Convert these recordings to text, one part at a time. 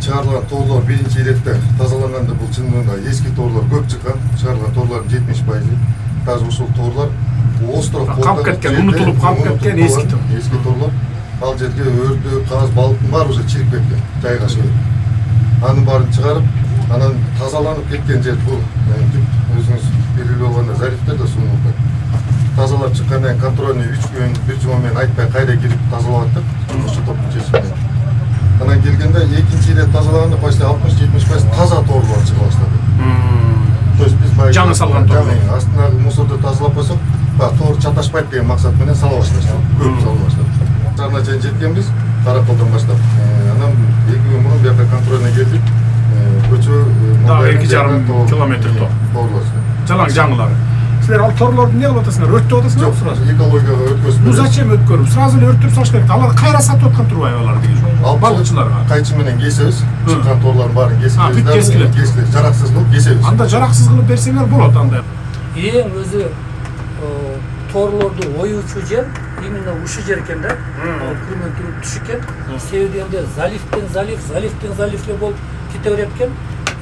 чыгарылган торлор биринчи иретте тазаланганда бул чындыгында эски торлор көп чыккан. Чыгарылган торлордун 70%. Даже ушул торлор остров калып кеткен, унутулуп калып кеткен эски торлор. Ал жерге өрдө, каз, балыктын баары уже чирип кеткен, жайгашып. Анын баарын чыгарып, анан тазаланып кеткен жер бул. Өзүңүз белгилүү болгондой Зарифте да сунууда. Тазалап чыккандан кийин контрольный 3 күн, 1 жума менен айтпай кайда кирип тазалап аттык. Ошо топтун чечимине. Анан келгенде экинчи ирет тазалаганда почти 60-70% таза торлор чыга баштады. То есть биз баягы жаңы салган торлор. Астындагы мусорду тазалап койсок, тоор чаташпайт деген максат менен сала баштадык. Көп сала баштадык. Чарына чейин жеткенбиз, Караколдон баштап. Анан 2 күн мурун бияка контрольный келдик. Көчө 2,5 километр торлор. Жалаң жаңылары. Силер ал торлорду эмне кылып атасыңар? Өрттөп атасыңар? Жок, экологияга өткөзүп. Ну зачем өткөрүп? Сразу эле өрттөп салыш керек. Алар кайра сатып аткан турбайбы алар деген жол. Балыкчыларга. Кайчы менен кесебиз. Чыккан торлордун баарын кескилет. Кескилет. Жараксыз кылып кесебиз. Анда жараксыз кылып берсеңер болот анда. Эң өзү торлорду оюучу жер именно ушу жер экен да. Күнөн туруп түш экен. Себебинде заливтен заливле болуп кете берет экен.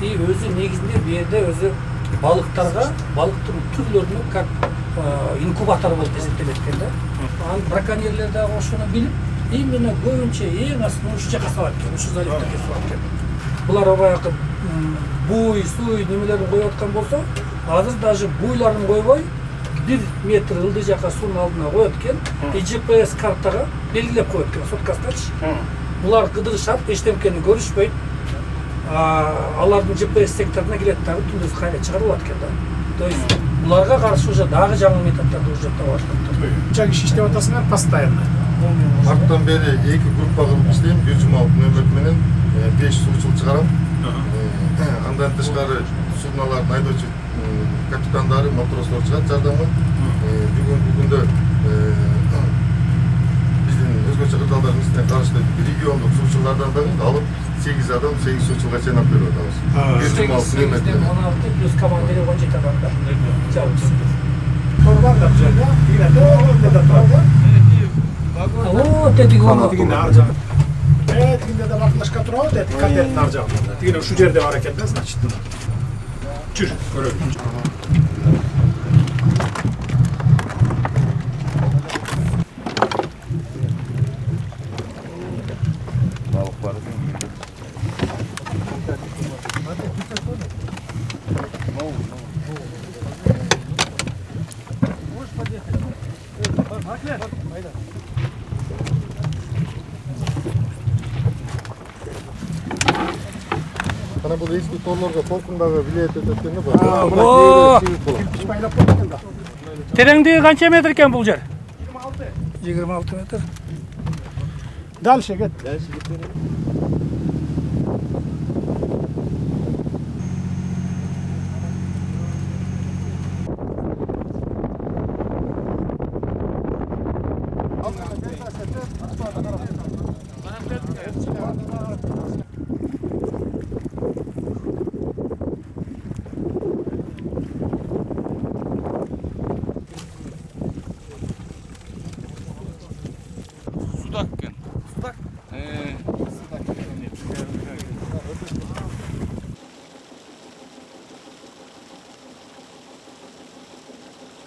И өзү негизинде бу жерде өзү балыктарга, балыктын түрлөрүнө как инкубатор болуп эсептелет экен да. Анан браконьерлер да ошону билип, именно көбүнчө эң астына ушу жака салат экен, ушу заливте кесип экен. Булар баягы буй, суй немелерин коюп аткан болсо, азыр даже буйларын койбой 1 метр ылдый жака суунун алдына коет экен, GPS картага белгилеп коет экен, соткасындачы. Булар кыдырышат, эчтемкени көрүшпөйт. Алардын GPS секторуна келет дагы түндүз кайра чыгарылат экен да. То есть буларга каршы уже дагы жаңы методдорду уже таба баштап. Канча киши иштеп атасыңар постоянно? Марттан бери 2 группа кылып иштейм, 1 жумалык нөмөр менен 5 суучул чыгарам. Андан тышкары судналардын айдоочу капитандары, матрослор чыгат жардамга. Бүгүнкү күндө биздин өзгөчө кырдаалдардын ичине караштуу региондук суучулардан дагы алып 8 адам 8 суучулга чейин алып берип атабыз. 1 жумалык нөмөр менен 16 плюс командир 17 адамдар. Торлар да бул жерде, дигенде да турат. О, тетиги ар жагы. Тигинде да бакылашка турабы, деди катеттин ар жагында. Тигине ушу жерде бар экен да, значит. Жүр, көрөлү. Ana bu eski tollorga полкундагы билет өтөткөндө Кирпич байлап коет экен да. Тереңдиги канча метр экен бул жер? 26. 26 метр. Дальше кет.